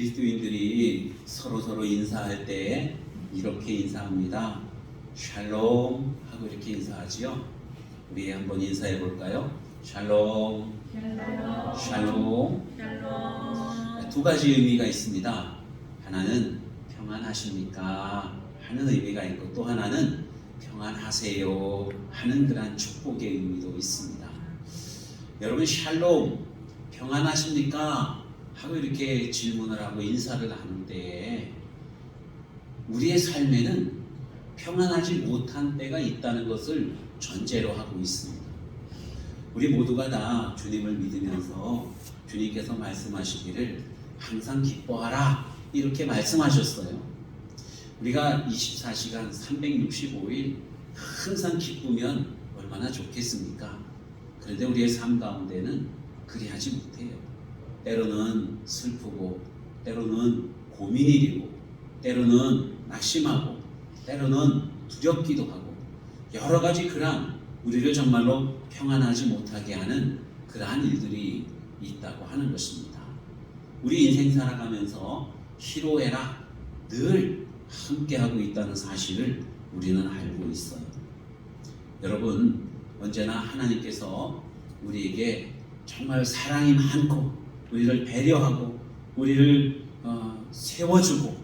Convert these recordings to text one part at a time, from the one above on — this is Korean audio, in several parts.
그리스도인들이 서로 인사할 때 이렇게 인사합니다. 샬롬 하고 이렇게 인사하지요. 우리 한번 인사해 볼까요? 샬롬, 샬롬, 샬롬. 샬롬. 두 가지 의미가 있습니다. 하나는 평안하십니까 하는 의미가 있고, 또 하나는 평안하세요 하는 그런 축복의 의미도 있습니다. 여러분, 샬롬, 평안하십니까 하고 이렇게 질문을 하고 인사를 나눌 때에 우리의 삶에는 평안하지 못한 때가 있다는 것을 전제로 하고 있습니다. 우리 모두가 다 주님을 믿으면서 주님께서 말씀하시기를 항상 기뻐하라 이렇게 말씀하셨어요. 우리가 24시간 365일 항상 기쁘면 얼마나 좋겠습니까? 그런데 우리의 삶 가운데는 그리하지 못해요. 때로는 슬프고, 때로는 고민이 되고, 때로는 낙심하고, 때로는 두렵기도 하고, 여러 가지 그러한 우리를 정말로 평안하지 못하게 하는 그러한 일들이 있다고 하는 것입니다. 우리 인생 살아가면서 희로애락 늘 함께하고 있다는 사실을 우리는 알고 있어요. 여러분, 언제나 하나님께서 우리에게 정말 사랑이 많고 우리를 배려하고 우리를 세워주고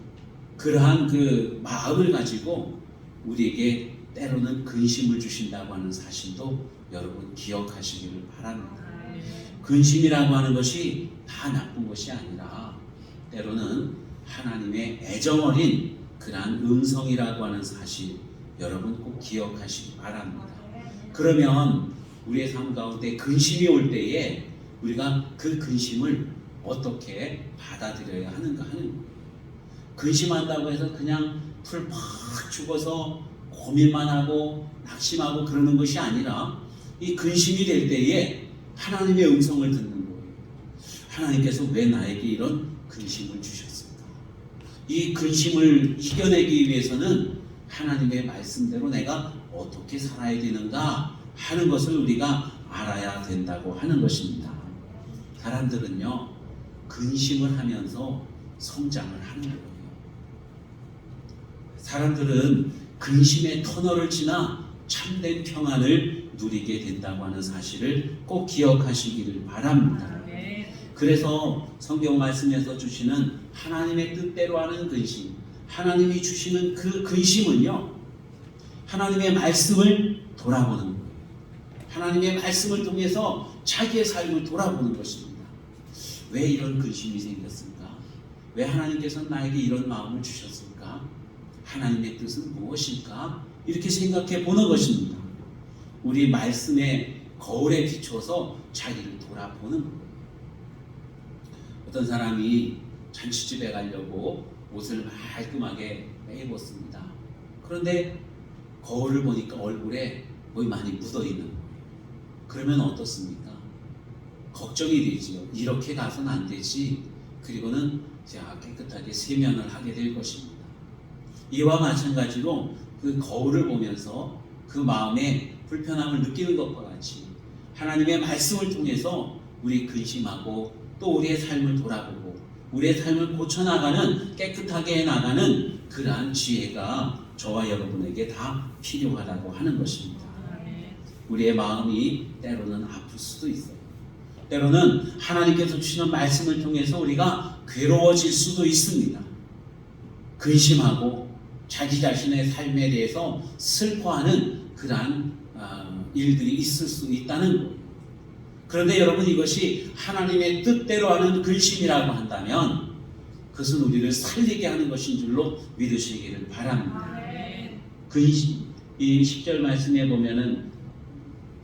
그러한 그 마음을 가지고 우리에게 때로는 근심을 주신다고 하는 사실도 여러분 기억하시기를 바랍니다. 근심이라고 하는 것이 다 나쁜 것이 아니라 때로는 하나님의 애정어린 그러한 음성이라고 하는 사실 여러분 꼭 기억하시기 바랍니다. 그러면 우리의 삶 가운데 근심이 올 때에 우리가 그 근심을 어떻게 받아들여야 하는가 하는 거예요. 근심한다고 해서 그냥 풀 팍 죽어서 고민만 하고 낙심하고 그러는 것이 아니라 이 근심이 될 때에 하나님의 음성을 듣는 거예요. 하나님께서 왜 나에게 이런 근심을 주셨을까? 이 근심을 이겨내기 위해서는 하나님의 말씀대로 내가 어떻게 살아야 되는가 하는 것을 우리가 알아야 된다고 하는 것입니다. 사람들은요, 근심을 하면서 성장을 하는 거예요. 사람들은 근심의 터널을 지나 참된 평안을 누리게 된다고 하는 사실을 꼭 기억하시기를 바랍니다. 그래서 성경 말씀에서 주시는 하나님의 뜻대로 하는 근심, 하나님이 주시는 그 근심은요, 하나님의 말씀을 돌아보는 거예요. 하나님의 말씀을 통해서 자기의 삶을 돌아보는 것입니다. 왜 이런 근심이 생겼을까? 왜 하나님께서는 나에게 이런 마음을 주셨을까? 하나님의 뜻은 무엇일까? 이렇게 생각해 보는 것입니다. 우리 말씀의 거울에 비춰서 자기를 돌아보는 거예요. 어떤 사람이 잔치집에 가려고 옷을 깔끔하게 빼입었습니다. 그런데 거울을 보니까 얼굴에 거의 많이 묻어 있는 거예요. 그러면 어떻습니까? 걱정이 되지요. 이렇게 가서는 안 되지. 그리고는 제가 깨끗하게 세면을 하게 될 것입니다. 이와 마찬가지로 그 거울을 보면서 그 마음에 불편함을 느끼는 것과 같이 하나님의 말씀을 통해서 우리 근심하고 또 우리의 삶을 돌아보고 우리의 삶을 고쳐나가는, 깨끗하게 나가는 그러한 지혜가 저와 여러분에게 다 필요하다고 하는 것입니다. 우리의 마음이 때로는 아플 수도 있어요. 때로는 하나님께서 주시는 말씀을 통해서 우리가 괴로워질 수도 있습니다. 근심하고 자기 자신의 삶에 대해서 슬퍼하는 그러한 일들이 있을 수 있다는 거예요. 그런데 여러분, 이것이 하나님의 뜻대로 하는 근심이라고 한다면 그것은 우리를 살리게 하는 것인 줄로 믿으시기를 바랍니다. 근심, 이 10절 말씀에 보면은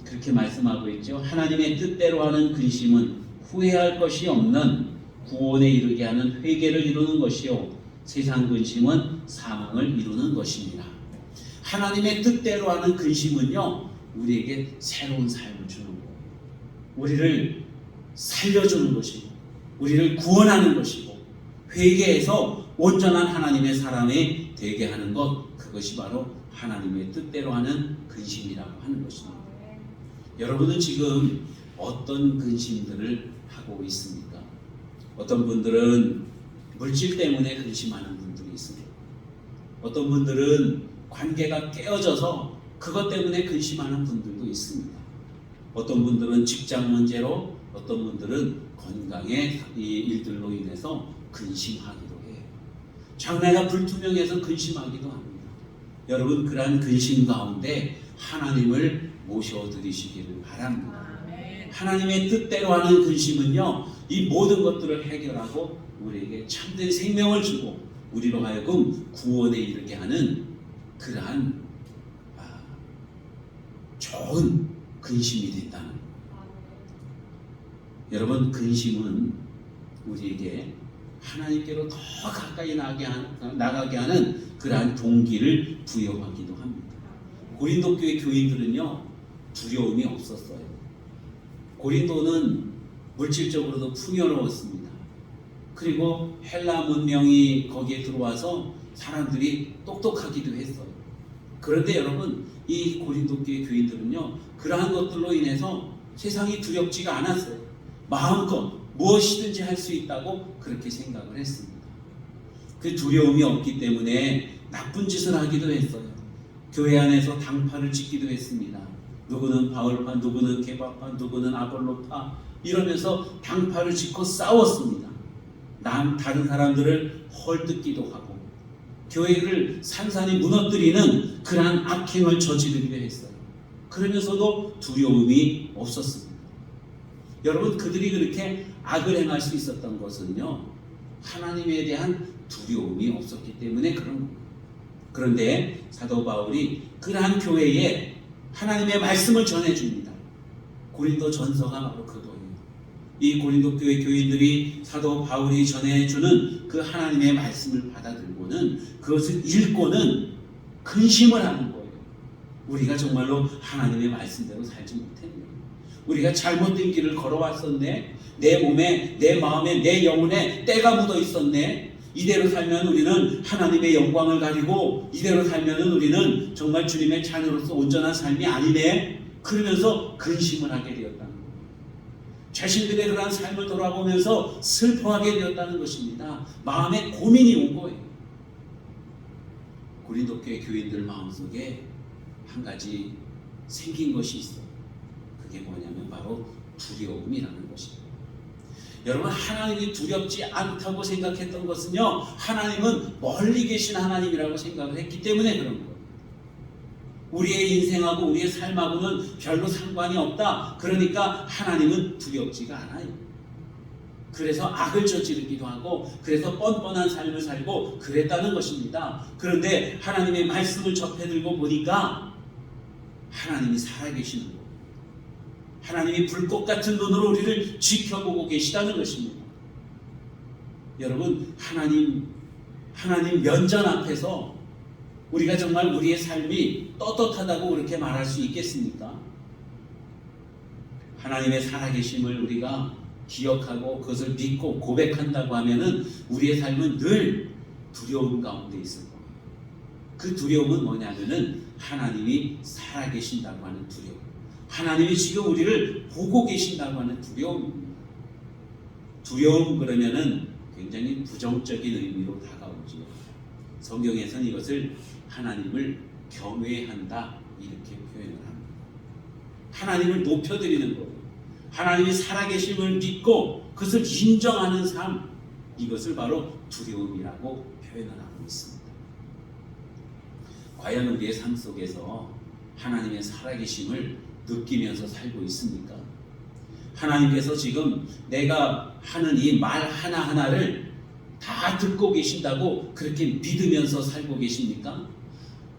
그렇게 말씀하고 있죠. 하나님의 뜻대로 하는 근심은 후회할 것이 없는 구원에 이르게 하는 회개를 이루는 것이요, 세상 근심은 사망을 이루는 것입니다. 하나님의 뜻대로 하는 근심은요, 우리에게 새로운 삶을 주는 거예요. 우리를 살려주는 것이고 우리를 구원하는 것이고 회개해서 온전한 하나님의 사람이 되게 하는 것, 그것이 바로 하나님의 뜻대로 하는 근심이라고 하는 것입니다. 여러분은 지금 어떤 근심들을 하고 있습니까? 어떤 분들은 물질 때문에 근심하는 분들이 있습니다. 어떤 분들은 관계가 깨어져서 그것 때문에 근심하는 분들도 있습니다. 어떤 분들은 직장 문제로, 어떤 분들은 건강의 이 일들로 인해서 근심하기도 해요. 장래가 불투명해서 근심하기도 합니다. 여러분, 그러한 근심 가운데 하나님을 모셔드리시기를 바랍니다. 하나님의 뜻대로 하는 근심은요, 이 모든 것들을 해결하고 우리에게 참된 생명을 주고 우리로 하여금 구원에 이르게 하는 그러한 좋은 근심이 된다는 거예요. 여러분, 근심은 우리에게 하나님께로 더 가까이 나가게 하는 그러한 동기를 부여하기도 합니다. 고린도 교회 교인들은요, 두려움이 없었어요. 고린도는 물질적으로도 풍요로웠습니다. 그리고 헬라 문명이 거기에 들어와서 사람들이 똑똑하기도 했어요. 그런데 여러분, 이 고린도 교회 교인들은요, 그러한 것들로 인해서 세상이 두렵지가 않았어요. 마음껏 무엇이든지 할 수 있다고 그렇게 생각을 했습니다. 그 두려움이 없기 때문에 나쁜 짓을 하기도 했어요. 교회 안에서 당파를 짓기도 했습니다. 누구는 바울파, 누구는 게바파, 누구는 아볼로파 이러면서 당파를 짓고 싸웠습니다. 다른 사람들을 헐뜯기도 하고 교회를 산산이 무너뜨리는 그러한 악행을 저지르기도 했어요. 그러면서도 두려움이 없었습니다. 여러분, 그들이 그렇게 악을 행할 수 있었던 것은요, 하나님에 대한 두려움이 없었기 때문에 그런 겁니다. 그런데 사도 바울이 그러한 교회에 하나님의 말씀을 전해줍니다. 고린도 전서가 바로 그거예요. 이 고린도 교회 교인들이 사도 바울이 전해주는 그 하나님의 말씀을 받아들고는 그것을 읽고는 근심을 하는 거예요. 우리가 정말로 하나님의 말씀대로 살지 못했네. 우리가 잘못된 길을 걸어왔었네. 내 몸에, 내 마음에, 내 영혼에 때가 묻어 있었네. 이대로 살면 우리는 하나님의 영광을 가리고 이대로 살면 우리는 정말 주님의 자녀로서 온전한 삶이 아니네. 그러면서 근심을 하게 되었다는 거예요. 자신들의 그러한 삶을 돌아보면서 슬퍼하게 되었다는 것입니다. 마음에 고민이 온 거예요. 고린도 교회 교인들 마음속에 한 가지 생긴 것이 있어요. 그게 뭐냐면 바로 두려움이라는 것입니다. 여러분, 하나님이 두렵지 않다고 생각했던 것은요, 하나님은 멀리 계신 하나님이라고 생각을 했기 때문에 그런 거예요. 우리의 인생하고 우리의 삶하고는 별로 상관이 없다. 그러니까 하나님은 두렵지가 않아요. 그래서 악을 저지르기도 하고 그래서 뻔뻔한 삶을 살고 그랬다는 것입니다. 그런데 하나님의 말씀을 접해 들고 보니까 하나님이 살아계시는 거예요. 하나님이 불꽃 같은 눈으로 우리를 지켜보고 계시다는 것입니다. 여러분, 하나님 면전 앞에서 우리가 정말 우리의 삶이 떳떳하다고 그렇게 말할 수 있겠습니까? 하나님의 살아계심을 우리가 기억하고 그것을 믿고 고백한다고 하면은 우리의 삶은 늘 두려움 가운데 있을 거예요. 그 두려움은 뭐냐면은 하나님이 살아계신다고 하는 두려움. 하나님이 지금 우리를 보고 계신다고 하는 두려움입니다. 두려움 그러면은 굉장히 부정적인 의미로 다가오죠. 성경에서는 이것을 하나님을 경외한다 이렇게 표현을 합니다. 하나님을 높여드리는 거예요. 하나님이 살아계심을 믿고 그것을 인정하는 삶, 이것을 바로 두려움이라고 표현을 하고 있습니다. 과연 우리의 삶 속에서 하나님의 살아계심을 느끼면서 살고 있습니까? 하나님께서 지금 내가 하는 이 말 하나하나를 다 듣고 계신다고 그렇게 믿으면서 살고 계십니까?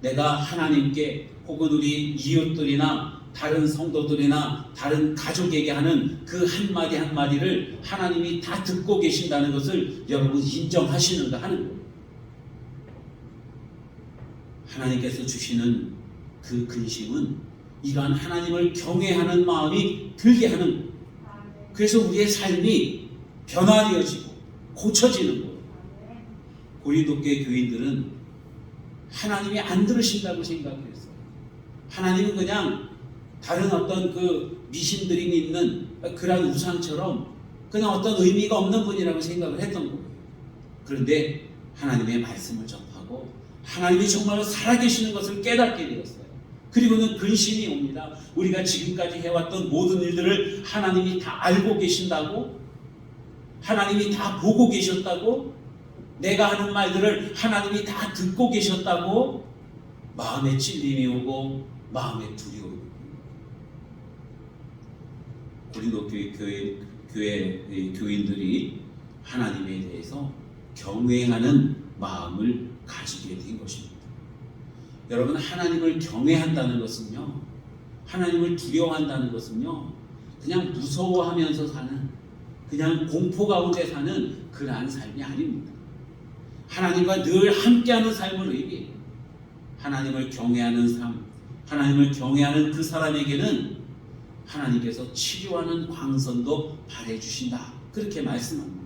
내가 하나님께 혹은 우리 이웃들이나 다른 성도들이나 다른 가족에게 하는 그 한마디 한마디를 하나님이 다 듣고 계신다는 것을 여러분 인정하시는가 하는 거예요. 하나님께서 주시는 그 근심은 이러한 하나님을 경외하는 마음이 들게 하는 거예요. 그래서 우리의 삶이 변화되어지고 고쳐지는 거예요. 고린도 교회 교인들은 하나님이 안 들으신다고 생각했어요. 하나님은 그냥 다른 어떤 그 미신들이 있는 그런 우상처럼 그냥 어떤 의미가 없는 분이라고 생각을 했던 거예요. 그런데 하나님의 말씀을 접하고 하나님이 정말로 살아계시는 것을 깨닫게 되었어요. 그리고는 근심이 옵니다. 우리가 지금까지 해왔던 모든 일들을 하나님이 다 알고 계신다고? 하나님이 다 보고 계셨다고? 내가 하는 말들을 하나님이 다 듣고 계셨다고? 마음에 찔림이 오고 마음에 두려움이 옵니다. 고린도 교회 교인들이 하나님에 대해서 경외하는 마음을 가지게 된 것입니다. 여러분, 하나님을 경외한다는 것은요, 하나님을 두려워한다는 것은요, 그냥 무서워하면서 사는, 그냥 공포 가운데 사는 그러한 삶이 아닙니다. 하나님과 늘 함께하는 삶을 의미해요. 하나님을 경외하는 삶, 하나님을 경외하는 그 사람에게는 하나님께서 치료하는 광선도 발해주신다, 그렇게 말씀합니다.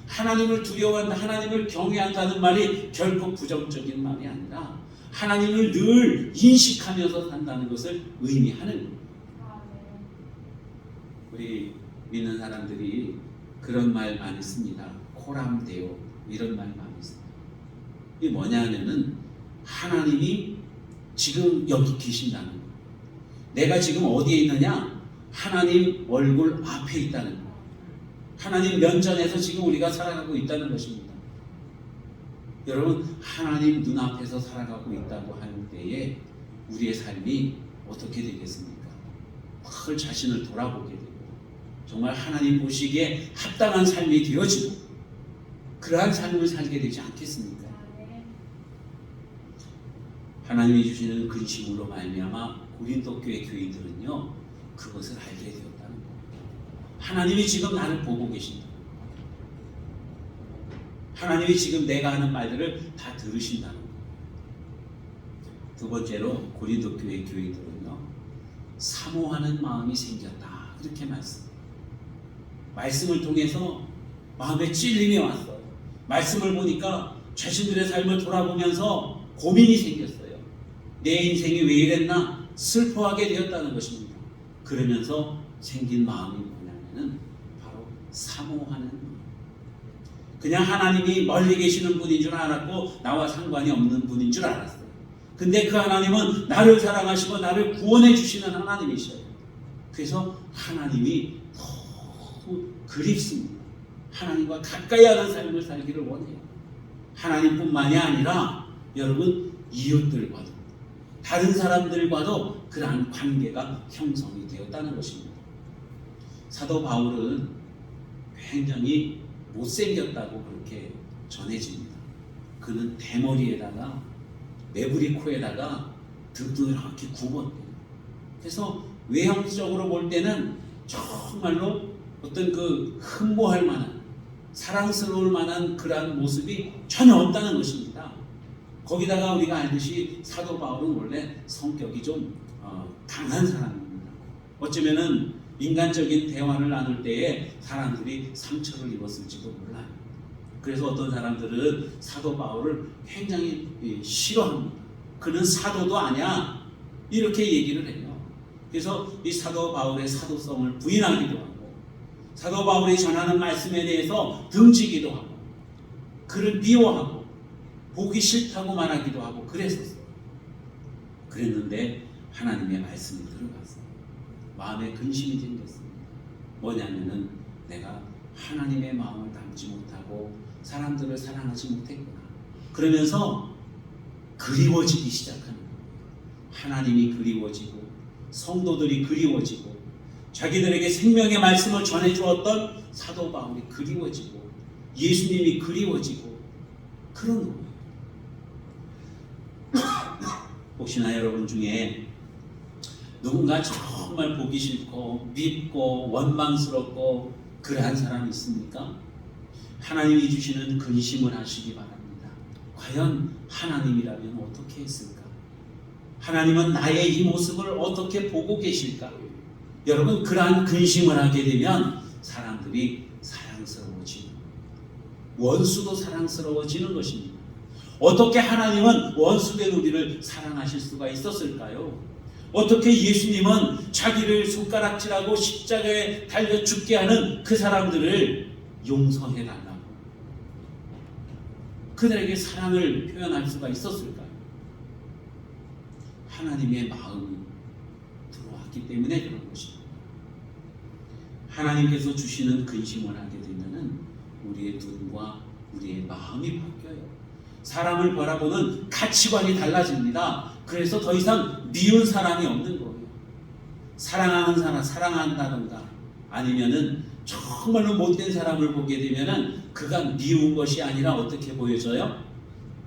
하나님을 두려워한다, 하나님을 경외한다는 말이 결코 부정적인 말이 아니라 하나님을 늘 인식하면서 산다는 것을 의미하는 겁니다. 우리 믿는 사람들이 그런 말 많이 씁니다. 코람데오, 이런 말 많이 씁니다. 이게 뭐냐면은 하나님이 지금 여기 계신다는 거예요. 내가 지금 어디에 있느냐? 하나님 얼굴 앞에 있다는 거예요. 하나님 면전에서 지금 우리가 살아가고 있다는 것입니다. 여러분, 하나님 눈앞에서 살아가고 있다고 하는 때에 우리의 삶이 어떻게 되겠습니까? 늘 자신을 돌아보게 되고 정말 하나님 보시기에 합당한 삶이 되어지고 그러한 삶을 살게 되지 않겠습니까? 하나님이 주시는 근심으로 말미암아 고린도 교회 교인들은요, 그것을 알게 되었다는 겁니다. 하나님이 지금 나를 보고 계신다. 하나님이 지금 내가 하는 말들을 다 들으신다는 겁니다. 두 번째로 고린도 교회 교인들은요, 사모하는 마음이 생겼다, 그렇게 말씀을 통해서 마음에 찔림이 왔어요. 말씀을 보니까 자신들의 삶을 돌아보면서 고민이 생겼어요. 내 인생이 왜 이랬나 슬퍼하게 되었다는 것입니다. 그러면서 생긴 마음이 뭐냐면은 바로 사모하는 마음. 그냥 하나님이 멀리 계시는 분인 줄 알았고 나와 상관이 없는 분인 줄 알았어요. 근데 그 하나님은 나를 사랑하시고 나를 구원해 주시는 하나님이셔요. 그래서 하나님이 너무 그립습니다. 하나님과 가까이 하는 삶을 살기를 원해요. 하나님뿐만이 아니라 여러분, 이웃들과도 다른 사람들과도 그러한 관계가 형성이 되었다는 것입니다. 사도 바울은 굉장히 못생겼다고 그렇게 전해집니다. 그는 대머리에다가 매부리 코에다가 등도 이렇게 굽었대요. 그래서 외형적으로 볼 때는 정말로 어떤 그 흠모할 만한, 사랑스러울 만한 그러한 모습이 전혀 없다는 것입니다. 거기다가 우리가 알듯이 사도 바울은 원래 성격이 좀 강한 사람입니다. 어쩌면은 인간적인 대화를 나눌 때에 사람들이 상처를 입었을지도 몰라요. 그래서 어떤 사람들은 사도 바울을 굉장히 싫어합니다. 그는 사도도 아니야, 이렇게 얘기를 해요. 그래서 이 사도 바울의 사도성을 부인하기도 하고 사도 바울이 전하는 말씀에 대해서 등지기도 하고 그를 미워하고 보기 싫다고 말하기도 하고 그랬었어요. 그랬는데 하나님의 말씀이 들어갔어요. 마음에 근심이 생겼습니다. 뭐냐면은 내가 하나님의 마음을 담지 못하고 사람들을 사랑하지 못했구나. 그러면서 그리워지기 시작하는 거예요. 하나님이 그리워지고 성도들이 그리워지고 자기들에게 생명의 말씀을 전해주었던 사도 바울이 그리워지고 예수님이 그리워지고 그런 거예요. 혹시나 여러분 중에 누군가 정말 보기 싫고 밉고 원망스럽고 그러한 사람이 있습니까? 하나님이 주시는 근심을 하시기 바랍니다. 과연 하나님이라면 어떻게 했을까? 하나님은 나의 이 모습을 어떻게 보고 계실까? 여러분, 그러한 근심을 하게 되면 사람들이 사랑스러워지는, 원수도 사랑스러워지는 것입니다. 어떻게 하나님은 원수된 우리를 사랑하실 수가 있었을까요? 어떻게 예수님은 자기를 손가락질하고 십자가에 달려 죽게 하는 그 사람들을 용서해 달라고, 그들에게 사랑을 표현할 수가 있었을까요? 하나님의 마음이 들어왔기 때문에 그런 것입니다. 하나님께서 주시는 근심을 하게 되면은 우리의 눈과 우리의 마음이 바뀌어요. 사람을 바라보는 가치관이 달라집니다. 그래서 더 이상 미운 사람이 없는 거예요. 사랑하는 사람, 사랑한다던가 아니면은 정말로 못된 사람을 보게 되면은 그가 미운 것이 아니라 어떻게 보여져요?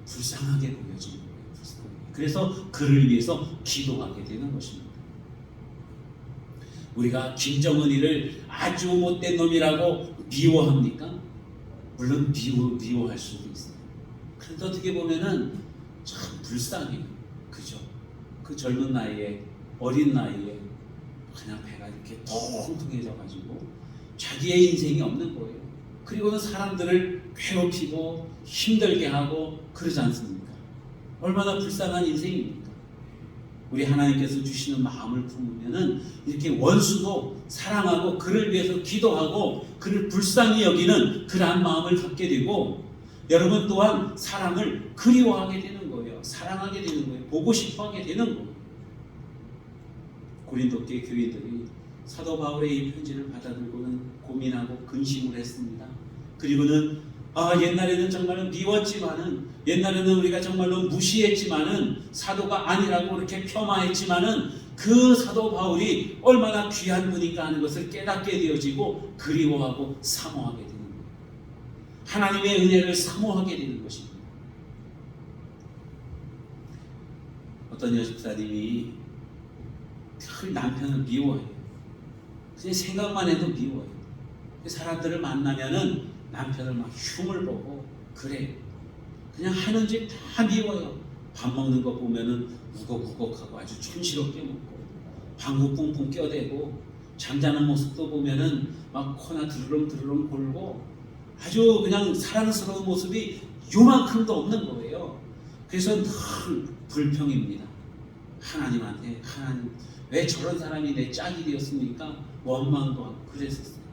불쌍하게 보여지는 거예요. 불쌍하게. 그래서 그를 위해서 기도하게 되는 것입니다. 우리가 김정은이를 아주 못된 놈이라고 미워합니까? 물론 미워할 수도 있어요. 그런데 어떻게 보면은 참 불쌍해요. 그죠? 그 젊은 나이에, 어린 나이에 그냥 배가 이렇게 통통해져가지고 자기의 인생이 없는 거예요. 그리고는 사람들을 괴롭히고 힘들게 하고 그러지 않습니까? 얼마나 불쌍한 인생입니까? 우리 하나님께서 주시는 마음을 품으면은 이렇게 원수도 사랑하고 그를 위해서 기도하고 그를 불쌍히 여기는 그러한 마음을 갖게 되고, 여러분 또한 사람을 그리워하게 되는 거예요. 사랑하게 되는 거예요. 보고 싶어하게 되는 거예요. 고린도교회 교인들이 사도 바울의 이 편지를 받아들고는 고민하고 근심을 했습니다. 그리고는 옛날에는 정말로 미웠지만은, 옛날에는 우리가 정말로 무시했지만은, 사도가 아니라고 그렇게 폄하했지만은 그 사도 바울이 얼마나 귀한 분인가 하는 것을 깨닫게 되어지고 그리워하고 사모하게 되는 거예요. 하나님의 은혜를 사모하게 되는 것입니다. 어떤 여집사님이 늘 남편을 미워해요. 그냥 생각만 해도 미워요. 사람들을 만나면은 남편을 막 흉을 보고 그래요. 그냥 하는 짓 다 미워요. 밥 먹는 거 보면은 우걱우걱하고 아주 촌스럽게 먹고, 방구 뿡뿡 껴대고, 잠자는 모습도 보면은 막 코나 드르렁드르렁 골고 아주 그냥 사랑스러운 모습이 요만큼도 없는 거예요. 그래서 늘 불평입니다. 하나님한테, 하나님 왜 저런 사람이 내 짝이 되었습니까? 원망도 하고 그랬었어요.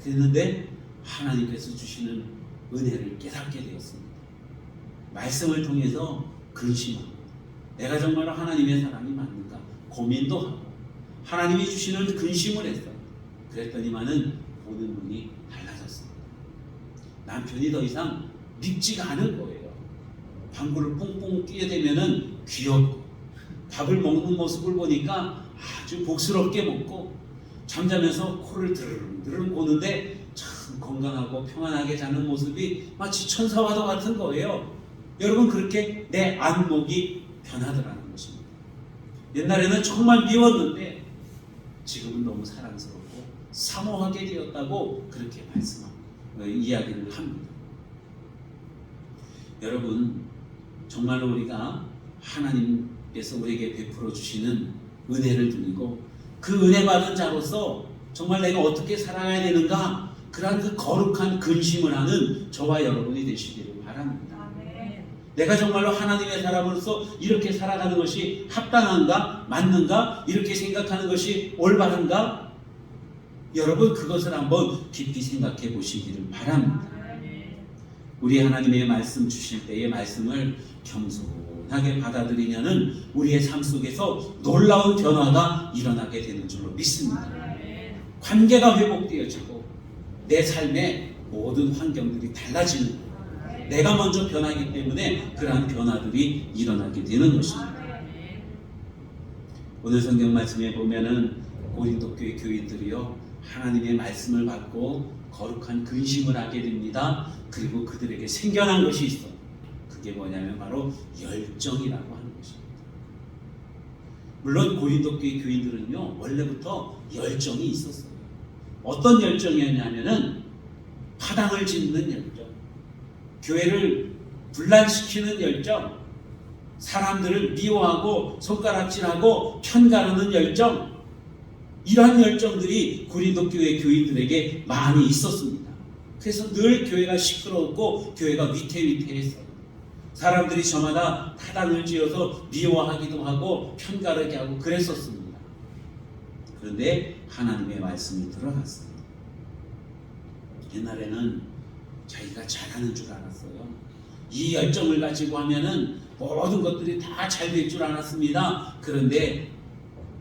그랬는데 하나님께서 주시는 은혜를 깨닫게 되었습니다. 말씀을 통해서 근심하고, 내가 정말로 하나님의 사람이 맞는가 고민도 하고, 하나님이 주시는 근심을 했어요. 그랬더니만은 보는 눈이 달라졌습니다. 남편이 더 이상 밉지가 않을 거예요. 방구를 뽕뽕 끼어대면은 귀엽고, 밥을 먹는 모습을 보니까 아주 복스럽게 먹고, 잠자면서 코를 드르륵 고는데 참 건강하고 평안하게 자는 모습이 마치 천사와도 같은 거예요. 여러분, 그렇게 내 안목이 변하더라는 것입니다. 옛날에는 정말 미웠는데 지금은 너무 사랑스럽고 사모하게 되었다고 그렇게 이야기를 합니다. 여러분, 정말로 우리가 하나님께서 우리에게 베풀어 주시는 은혜를 누리고 그 은혜 받은 자로서 정말 내가 어떻게 살아가야 되는가, 그러한 그 거룩한 근심을 하는 저와 여러분이 되시기를 바랍니다. 내가 정말로 하나님의 사람으로서 이렇게 살아가는 것이 합당한가, 맞는가, 이렇게 생각하는 것이 올바른가, 여러분 그것을 한번 깊이 생각해 보시기를 바랍니다. 우리 하나님의 말씀 주실 때의 말씀을 겸손하게 받아들이면은 우리의 삶 속에서 놀라운 변화가 일어나게 되는 줄로 믿습니다. 관계가 회복되어지고 내 삶의 모든 환경들이 달라지는 거예요. 내가 먼저 변하기 때문에 그러한 변화들이 일어나게 되는 것입니다. 오늘 성경 말씀에 보면은 고린도 교회 교인들이요, 하나님의 말씀을 받고 거룩한 근심을 하게 됩니다. 그리고 그들에게 생겨난 것이 있어. 그게 뭐냐면 바로 열정이라고 하는 것입니다. 물론 고린도 교회 교인들은요, 원래부터 열정이 있었어요. 어떤 열정이었냐면은 파당을 짓는 열정, 교회를 분란시키는 열정, 사람들을 미워하고 손가락질하고 편가르는 열정, 이러한 열정들이 고린도 교회 교인들에게 많이 있었습니다. 그래서 늘 교회가 시끄러웠고 교회가 위태위태했어요. 사람들이 저마다 타당을 지어서 미워하기도 하고 편가르게 하고 그랬었습니다. 그런데 하나님의 말씀이 들어갔어요. 옛날에는 자기가 잘하는 줄 알았어요. 이 열정을 가지고 하면은 모든 것들이 다 잘 될 줄 알았습니다. 그런데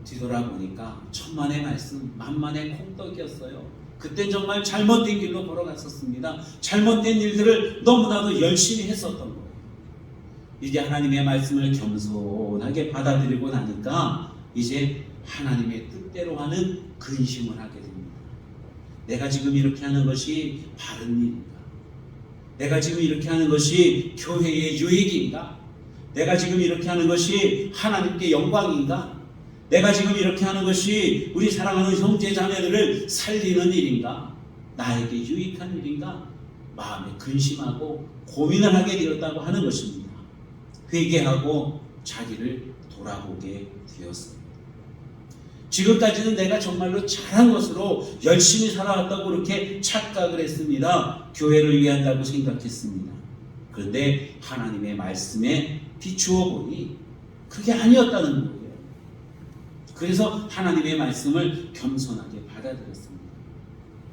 뒤돌아보니까 천만의 말씀, 만만의 콩떡이었어요. 그땐 정말 잘못된 길로 걸어갔었습니다. 잘못된 일들을 너무나도 열심히 했었던 거예요. 이제 하나님의 말씀을 겸손하게 받아들이고 나니까 이제 하나님의 뜻대로 하는 근심을 하게 됩니다. 내가 지금 이렇게 하는 것이 바른 일인가? 내가 지금 이렇게 하는 것이 교회의 유익인가? 내가 지금 이렇게 하는 것이 하나님께 영광인가? 내가 지금 이렇게 하는 것이 우리 사랑하는 형제 자매들을 살리는 일인가? 나에게 유익한 일인가? 마음에 근심하고 고민을 하게 되었다고 하는 것입니다. 회개하고 자기를 돌아보게 되었습니다. 지금까지는 내가 정말로 잘한 것으로 열심히 살아왔다고 그렇게 착각을 했습니다. 교회를 위한다고 생각했습니다. 그런데 하나님의 말씀에 비추어 보니 그게 아니었다는 거예요. 그래서 하나님의 말씀을 겸손하게 받아들였습니다.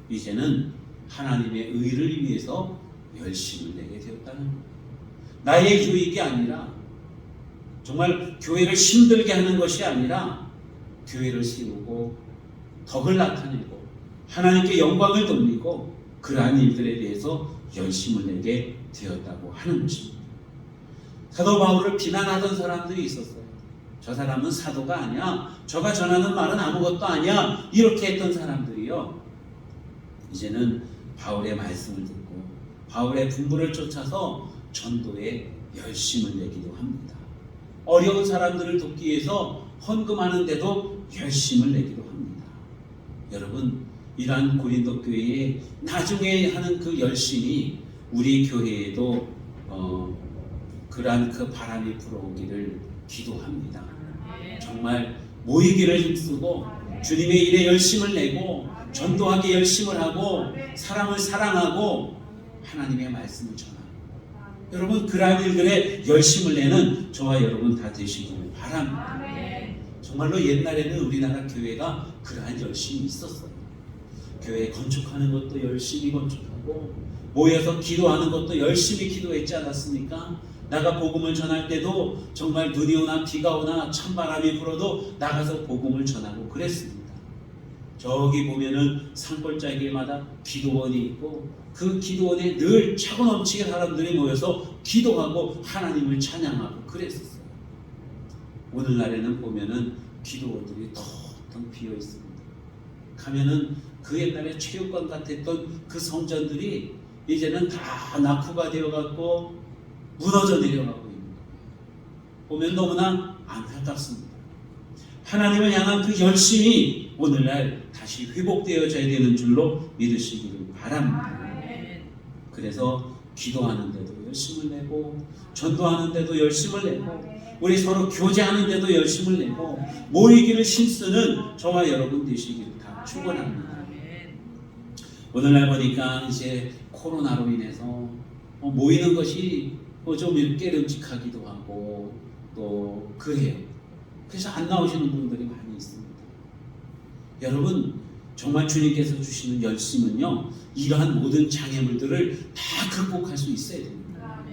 이제는 하나님의 의를 위해서 열심을 내게 되었다는 거예요. 나의 유익이 아니라 정말 교회를 힘들게 하는 것이 아니라 교회를 세우고 덕을 나타내고 하나님께 영광을 돌리고 그러한 일들에 대해서 열심을 내게 되었다고 하는 것입니다. 사도 바울을 비난하던 사람들이 있었어요. 저 사람은 사도가 아니야. 저가 전하는 말은 아무것도 아니야. 이렇게 했던 사람들이요. 이제는 바울의 말씀을 듣고 바울의 분부를 쫓아서 전도에 열심을 내기도 합니다. 어려운 사람들을 돕기 위해서 헌금하는데도 열심을 내기도 합니다. 여러분, 이러한 고린도 교회에 나중에 하는 그 열심이 우리 교회에도 그러한 그 바람이 불어오기를 기도합니다. 정말 모이기를 힘쓰고 주님의 일에 열심을 내고 전도하기 열심을 하고 사람을 사랑하고 하나님의 말씀을 전하고 여러분 그러한 일들에 열심을 내는 저와 여러분 다 되시기를 바랍니다. 정말로 옛날에는 우리나라 교회가 그러한 열심이 있었어요. 교회 건축하는 것도 열심히 건축하고 모여서 기도하는 것도 열심히 기도했지 않았습니까? 나가 복음을 전할 때도 정말 눈이 오나 비가 오나 찬바람이 불어도 나가서 복음을 전하고 그랬습니다. 저기 보면은 산골짜기마다 기도원이 있고 그 기도원에 늘 차고 넘치게 사람들이 모여서 기도하고 하나님을 찬양하고 그랬었어요. 오늘날에는 보면은 기도원들이 텅텅 비어 있습니다. 가면은 그 옛날에 체육관 같았던 그 성전들이 이제는 다 낙후가 되어갖고 무너져 내려가고 있는 거예요. 보면 너무나 안타깝습니다. 하나님을 향한 그 열심이 오늘날 다시 회복되어져야 되는 줄로 믿으시기를 바랍니다. 그래서 기도하는데도 열심을 내고 전도하는데도 열심을 내고 우리 서로 교제하는데도 열심을 내고 모이기를 힘쓰는 저와 여러분 되시기를 다 축원합니다. 오늘날 보니까 이제 코로나로 인해서 모이는 것이 좀 깨름직하기도 하고 또 그래요. 그래서 안 나오시는 분들이 많이 있습니다. 여러분 정말 주님께서 주시는 열심은요 이러한 모든 장애물들을 다 극복할 수 있어야 됩니다.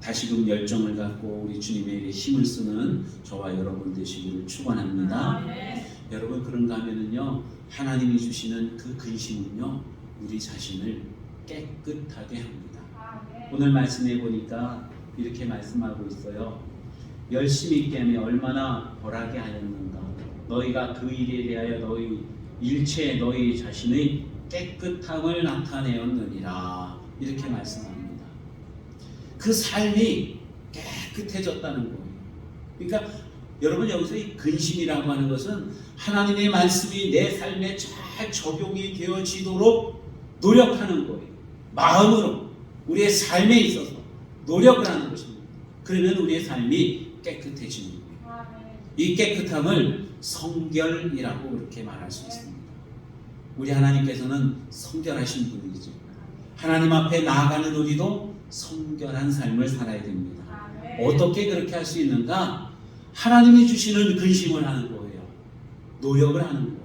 다시금 열정을 갖고 우리 주님의 일에 힘을 쓰는 저와 여러분 되시기를 축원합니다. 여러분 그런가 하면은요 하나님이 주시는 그 근심은요 우리 자신을 깨끗하게 합니다. 오늘 말씀해 보니까 이렇게 말씀하고 있어요. 열심히 있게 하면 얼마나 벌하게 하였는가. 너희가 그 일에 대하여 너희 일체 너희 자신의 깨끗함을 나타내었느니라. 이렇게 말씀합니다. 그 삶이 깨끗해졌다는 거예요. 그러니까 여러분 여기서 이 근심이라고 하는 것은 하나님의 말씀이 내 삶에 잘 적용이 되어지도록 노력하는 거예요. 마음으로 우리의 삶에 있어서 노력을 하는 것입니다. 그러면 우리의 삶이 깨끗해지는 거예요. 이 깨끗함을 성결이라고 그렇게 말할 수 있습니다. 우리 하나님께서는 성결하신 분이죠. 하나님 앞에 나아가는 우리도 성결한 삶을 살아야 됩니다. 어떻게 그렇게 할 수 있는가? 하나님이 주시는 근심을 하는 거예요. 노력을 하는 거예요.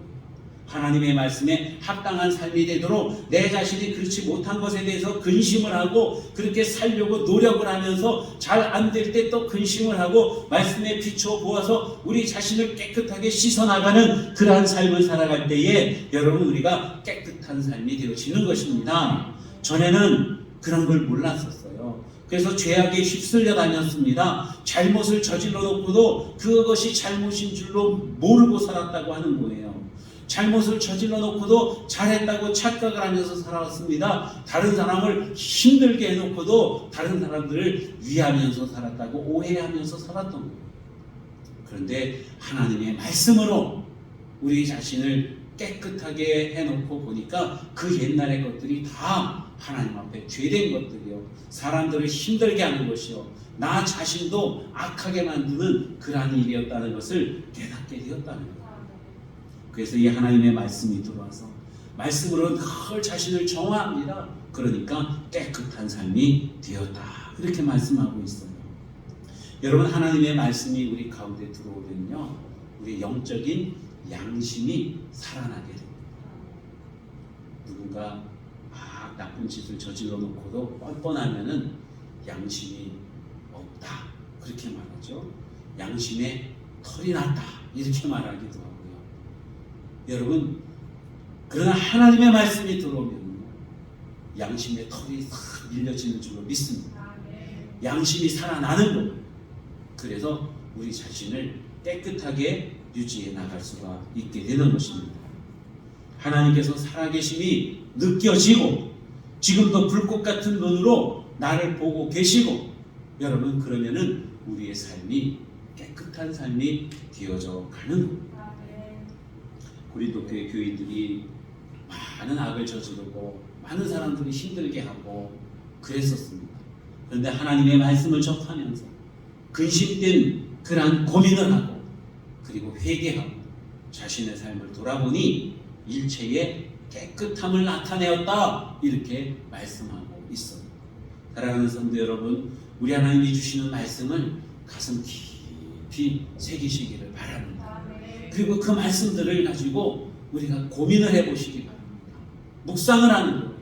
하나님의 말씀에 합당한 삶이 되도록 내 자신이 그렇지 못한 것에 대해서 근심을 하고 그렇게 살려고 노력을 하면서 잘 안 될 때 또 근심을 하고 말씀에 비춰 보아서 우리 자신을 깨끗하게 씻어나가는 그러한 삶을 살아갈 때에 여러분 우리가 깨끗한 삶이 되어지는 것입니다. 전에는 그런 걸 몰랐었어요. 그래서 죄악에 휩쓸려 다녔습니다. 잘못을 저질러 놓고도 그것이 잘못인 줄로 모르고 살았다고 하는 거예요. 잘못을 저질러 놓고도 잘했다고 착각을 하면서 살아왔습니다. 다른 사람을 힘들게 해놓고도 다른 사람들을 위하면서 살았다고 오해하면서 살았던 거예요. 그런데 하나님의 말씀으로 우리 자신을 깨끗하게 해놓고 보니까 그 옛날의 것들이 다 하나님 앞에 죄된 것들이요, 사람들을 힘들게 하는 것이요, 나 자신도 악하게 만드는 그러한 일이었다는 것을 깨닫게 되었다는 거예요. 그래서 이 하나님의 말씀이 들어와서 말씀으로 늘 자신을 정화합니다. 그러니까 깨끗한 삶이 되었다, 그렇게 말씀하고 있어요. 여러분, 하나님의 말씀이 우리 가운데 들어오면요, 우리 영적인 양심이 살아나게 됩니다. 누군가 막 나쁜 짓을 저질러 놓고도 뻔뻔하면은 양심이 없다, 그렇게 말하죠. 양심에 털이 났다, 이렇게 말하기도 하고요. 여러분, 그러나 하나님의 말씀이 들어오면 양심의 털이 싹 밀려지는 줄로 믿습니다. 양심이 살아나는 거예요. 그래서 우리 자신을 깨끗하게 유지해 나갈 수가 있게 되는 것입니다. 하나님께서 살아계심이 느껴지고 지금도 불꽃 같은 눈으로 나를 보고 계시고, 여러분, 그러면은 우리의 삶이 깨끗한 삶이 되어져 가는 겁니다. 고린도 교회 교인들이 많은 악을 저지르고 많은 사람들이 힘들게 하고 그랬었습니다. 그런데 하나님의 말씀을 접하면서 근심된 그러한 고민을 하고 그리고 회개하고 자신의 삶을 돌아보니 일체의 깨끗함을 나타내었다, 이렇게 말씀하고 있어요. 사랑하는 성도 여러분, 우리 하나님이 주시는 말씀을 가슴 깊이 새기시기를 바랍니다. 그리고 그 말씀들을 가지고 우리가 고민을 해보시기 바랍니다. 묵상을 하는 거예요.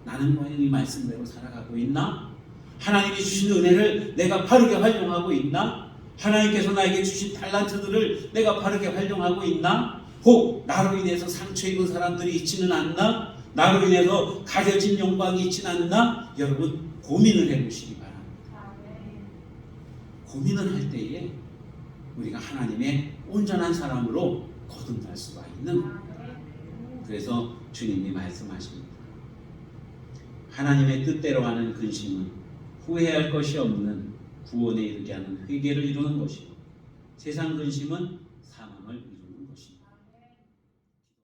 나는 과연 이 말씀대로 살아가고 있나? 하나님이 주신 은혜를 내가 바르게 활용하고 있나? 하나님께서 나에게 주신 달란트들을 내가 바르게 활용하고 있나? 혹 나로 인해서 상처 입은 사람들이 있지는 않나? 나로 인해서 가려진 영광이 있지는 않나? 여러분, 고민을 해보시기 바랍니다. 고민을 할 때에 우리가 하나님의 온전한 사람으로 거듭날 수가 있는 거예요. 그래서 주님이 말씀하십니다. 하나님의 뜻대로 하는 근심은 후회할 것이 없는 구원에 이르게 하는 회개를 이루는 것이고, 세상 근심은 사망을